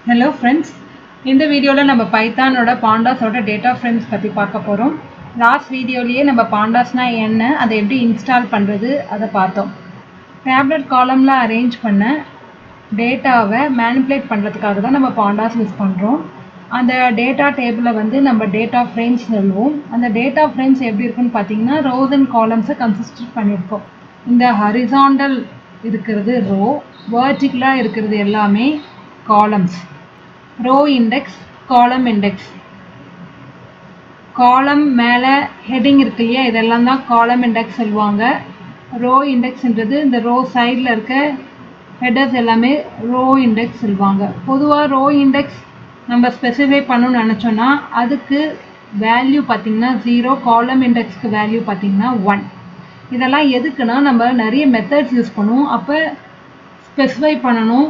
Hello friends, இந்த வீடியோவில் நம்ம பைத்தானோட பாண்டாஸோட டேட்டா ஃப்ரேம்ஸ் பற்றி பார்க்க போகிறோம். லாஸ்ட் வீடியோலேயே நம்ம பாண்டாஸ்னா என்ன, அதை எப்படி இன்ஸ்டால் பண்ணுறது அதை பார்த்தோம். டேப்லெட் காலமில் அரேஞ்ச் பண்ண டேட்டாவை மேனிப்புலேட் பண்ணுறதுக்காக தான் நம்ம பாண்டாஸ் யூஸ் பண்ணுறோம். அந்த டேட்டா டேபிளை வந்து நம்ம டேட்டா ஃப்ரேம்ஸ் சொல்லுவோம். அந்த டேட்டா ஃப்ரேம்ஸ் எப்படி இருக்குன்னு பார்த்தீங்கன்னா ரோஸ் அண்ட் காலம்ஸை கன்சிஸ்ட் பண்ணியிருக்கோம். இந்த ஹரிசாண்டல் இருக்கிறது ரோ, வெர்டிகலாக இருக்கிறது எல்லாமே காலம்ஸ். ரோ இண்டெக்ஸ், காலம் இண்டெக்ஸ். காலம் மேலே ஹெட்டிங் இருக்கு இல்லையா, இதெல்லாம் தான் காலம் இண்டெக்ஸ் சொல்லுவாங்க. ரோ இண்டெக்ஸ்ன்றது இந்த ரோ சைடில் இருக்க ஹெடர்ஸ் எல்லாமே ரோ இண்டெக்ஸ் சொல்லுவாங்க. பொதுவாக ரோ இண்டெக்ஸ் நம்ம ஸ்பெசிஃபை பண்ணணும்னு நினச்சோன்னா அதுக்கு வேல்யூ பார்த்திங்கன்னா 0, காலம் இண்டெக்ஸ்க்கு வேல்யூ பார்த்திங்கன்னா 1. இதெல்லாம் எதுக்குன்னா நம்ம நிறைய மெத்தட்ஸ் யூஸ் பண்ணுவோம். அப்போ ஸ்பெசிஃபை பண்ணணும்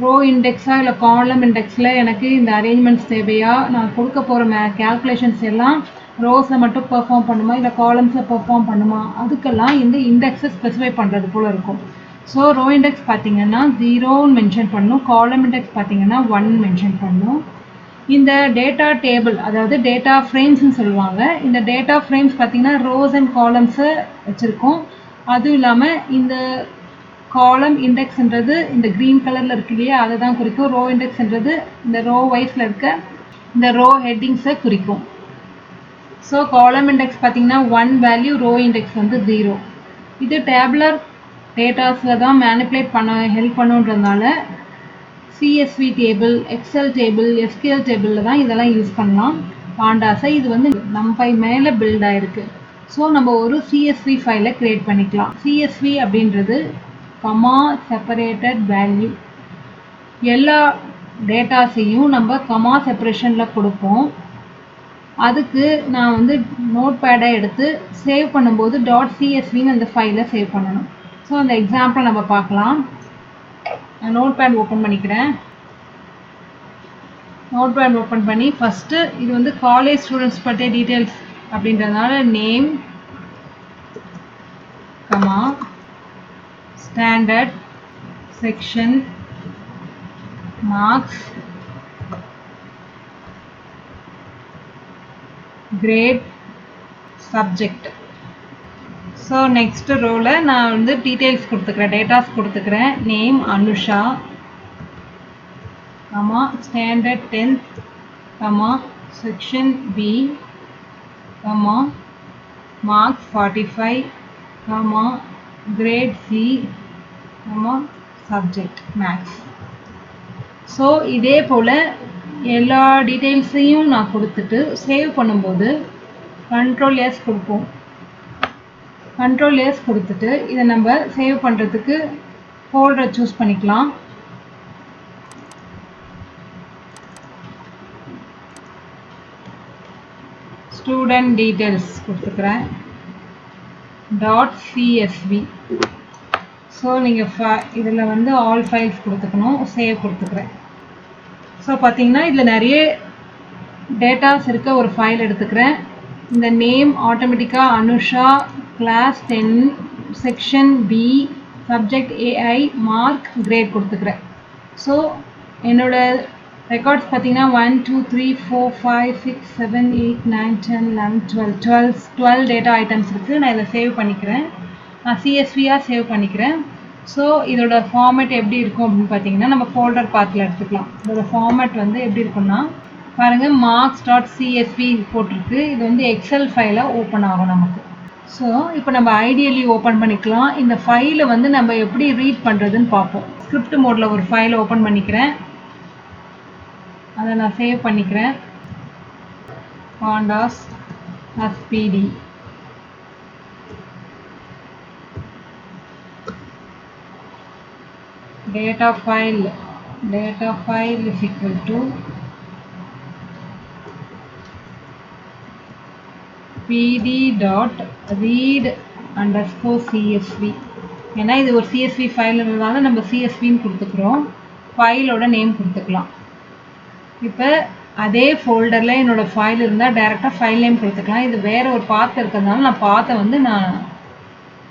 ரோ இண்டெக்ஸா இல்லை காலம் இண்டெக்ஸில் எனக்கு இந்த அரேஞ்ச்மெண்ட்ஸ் தேவையா, நான் கொடுக்க போகிற கேல்குலேஷன்ஸ் எல்லாம் ரோஸில் மட்டும் பெர்ஃபார்ம் பண்ணுமா இல்லை காலம்ஸில் பெர்ஃபார்ம் பண்ணுமா, அதுக்கெல்லாம் இந்த இண்டெக்ஸை ஸ்பெசிஃபை பண்ணுறது போல் இருக்கும். ஸோ ரோ இண்டெக்ஸ் பார்த்திங்கன்னா 0ன்னு மென்ஷன் பண்ணணும், காலம் இண்டெக்ஸ் பார்த்திங்கன்னா 1 மென்ஷன் பண்ணணும். இந்த டேட்டா டேபிள் அதாவது டேட்டா ஃப்ரேம்ஸ்னு சொல்லுவாங்க. இந்த டேட்டா ஃப்ரேம்ஸ் பார்த்திங்கன்னா ரோஸ் அண்ட் காலம்ஸை வச்சுருக்கோம். அதுவும் இல்லாமல் இந்த காலம் இண்டெக்ஸ்ன்றது இந்த க்ரீன் கலரில் இருக்கு இல்லையா, அதை தான் குறிக்கும். ரோ இண்டெக்ஸ்ன்றது இந்த ரோ வைஸில் இருக்க இந்த ரோ ஹெட்டிங்ஸை குறிக்கும். ஸோ காலம் இண்டெக்ஸ் பார்த்திங்கன்னா 1 வேல்யூ, ரோ இண்டெக்ஸ் வந்து 0. இது டேபுலர் டேட்டாஸில் தான் மேனிப்புலேட் பண்ண ஹெல்ப் பண்ணுன்றதுனால CSV table, excel table, SQL டேபிளில் தான் இதெல்லாம் யூஸ் பண்ணலாம் பாண்டாஸை. இது வந்து நம்பை மேலே பில்ட் ஆகிருக்கு. ஸோ நம்ம ஒரு சிஎஸ்வி ஃபைலை க்ரியேட் பண்ணிக்கலாம். சிஎஸ்வி அப்படின்றது கமா செப்பரேட்டட் வேல்யூ. எல்லா டேட்டாஸையும் நம்ம கமா செப்பரேஷனில் கொடுப்போம். அதுக்கு நான் வந்து நோட் பேடை எடுத்து சேவ் பண்ணும்போது .csvன்னு அந்த ஃபைலை சேவ் பண்ணணும். ஸோ அந்த எக்ஸாம்பிள் நம்ம பார்க்கலாம். நான் நோட் பேட் ஓப்பன் பண்ணிக்கிறேன். நோட் பேட் ஓப்பன் பண்ணி ஃபஸ்ட்டு இது வந்து காலேஜ் ஸ்டூடெண்ட்ஸ் பற்றிய டீட்டெயில்ஸ் அப்படின்றதுனால name comma standard, section, marks, grade, subject. So next ரோவில் நான் வந்து டீட்டெயில்ஸ் கொடுத்துக்கிறேன், டேட்டாஸ் கொடுத்துக்கிறேன். Name Anusha, comma standard 10th, comma section B, comma marks 45, comma grade C, subject maths. So இதே போல் எல்லா டீட்டெயில்ஸையும் நான் கொடுத்துட்டு சேவ் பண்ணும்போது கண்ட்ரோல் எஸ் கொடுப்போம். கண்ட்ரோல் எஸ் கொடுத்துட்டு இதை நம்ம சேவ் பண்ணுறதுக்கு ஃபோல்டரை சூஸ் பண்ணிக்கலாம். ஸ்டூடெண்ட் டீட்டெயில்ஸ் கொடுத்துக்கிறேன் .csv. ஸோ நீங்கள் இதில் வந்து ஆல் ஃபைல்ஸ் கொடுத்துக்கணும், சேவ் கொடுத்துக்கிறேன். ஸோ பார்த்தீங்கன்னா இதில் நிறைய டேட்டாஸ் இருக்க ஒரு ஃபைல் எடுத்துக்கிறேன். இந்த நேம் ஆட்டோமேட்டிக்காக Anusha, class 10, section B, subject AI, mark, grade கொடுத்துக்கிறேன். ஸோ என்னோடய ரெக்கார்ட்ஸ் பார்த்தீங்கன்னா 1 2 3 4 5 6 7 8 9 10 11 12 டேட்டா ஐட்டம்ஸ் இருக்குது. நான் இதை சேவ் பண்ணிக்கிறேன். நான் சிஎஸ்வியாக சேவ் பண்ணிக்கிறேன். ஸோ இதோட ஃபார்மேட் எப்படி இருக்கும் அப்படின்னு பார்த்தீங்கன்னா நம்ம ஃபோல்டர் பாத்தில் எடுத்துக்கலாம். இதோட ஃபார்மேட் வந்து எப்படி இருக்குன்னா பாருங்கள், marks.csv போட்டிருக்கு. இது வந்து எக்ஸல் ஃபைலை ஓப்பன் ஆகும் நமக்கு. ஸோ இப்போ நம்ம ஐடியலி ஓப்பன் பண்ணிக்கலாம். இந்த ஃபைலை வந்து நம்ம எப்படி ரீட் பண்ணுறதுன்னு பார்ப்போம். ஸ்கிரிப்ட் மோடில் ஒரு ஃபைலை ஓப்பன் பண்ணிக்கிறேன், அதை நான் சேவ் பண்ணிக்கிறேன். pandas spd. data file is equal to pd.read_csv. ஏன்னா இது ஒரு சிஎஸ்வி ஃபைல்ன்றதால நம்ம சிஎஸ்வின்னு கொடுத்துக்கிறோம். ஃபைலோட நேம் கொடுத்துக்கலாம். இப்போ அதே ஃபோல்டரில் என்னோடய ஃபைல் இருந்தால் டைரெக்டாக ஃபைல் நேம் கொடுத்துக்கலாம். இது வேறு ஒரு பாத் இருக்கிறதுனால நான் பாத்தை வந்து நான்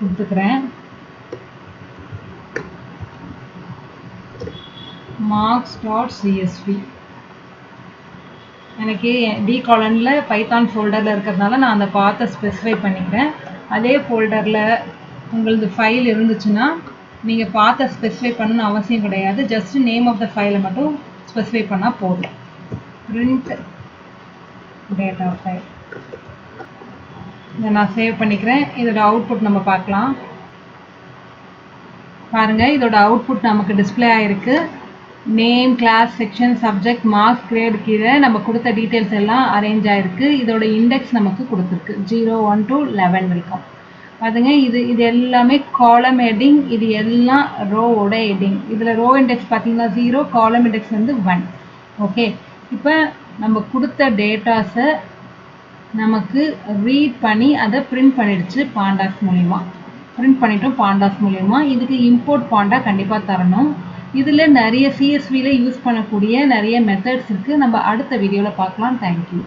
கொடுத்துக்கிறேன். marks.csv. எனக்கு டி காலனில் பைத்தான் ஃபோல்டரில் இருக்கிறதுனால நான் அந்த பாத்தை ஸ்பெசிஃபை பண்ணிக்கிறேன். அதே ஃபோல்டரில் உங்களது ஃபைல் இருந்துச்சுன்னா நீங்கள் பாத்தை ஸ்பெசிஃபை பண்ணணும்னு அவசியம் கிடையாது. ஜஸ்ட் நேம் ஆஃப் த ஃபைலை மட்டும் ஸ்பெசிஃபை பண்ணால் போதும். பிரிண்ட் டேட்டா ஃபைல் இதை நான் சேவ் பண்ணிக்கிறேன். இதோட அவுட்புட் நம்ம பார்க்கலாம். பாருங்கள், இதோட அவுட்புட் நமக்கு டிஸ்பிளே ஆகிருக்கு. Name, class, section, subject, marks, grade கீழே நம்ம கொடுத்த டீட்டெயில்ஸ் எல்லாம் அரேஞ்ச் ஆகிருக்கு. இதோட இண்டெக்ஸ் நமக்கு கொடுத்துருக்கு 0, 1 to 11 வரைக்கும். பாருங்க, இது எல்லாமே காலம் ஹெட்டிங், இது எல்லாம் ரோவோட ஹெட்டிங். இதில் ரோ இண்டெக்ஸ் பார்த்தீங்கன்னா 0, காலம் இண்டெக்ஸ் வந்து 1. ஓகே, இப்போ நம்ம கொடுத்த டேட்டாஸை நமக்கு ரீட் பண்ணி அதை பிரிண்ட் பண்ணிடுச்சு பாண்டாஸ் மூலிமா. பிரிண்ட் பண்ணிட்டோம் பாண்டாஸ் மூலிமா. இதுக்கு இம்போர்ட் பாண்டா கண்டிப்பாக தரணும். இதில் நிறைய சிஎஸ்வியில் யூஸ் பண்ணக்கூடிய நிறைய மெத்தட்ஸ் இருக்குது. நம்ம அடுத்த வீடியோவில் பார்க்கலாம். தேங்க்யூ.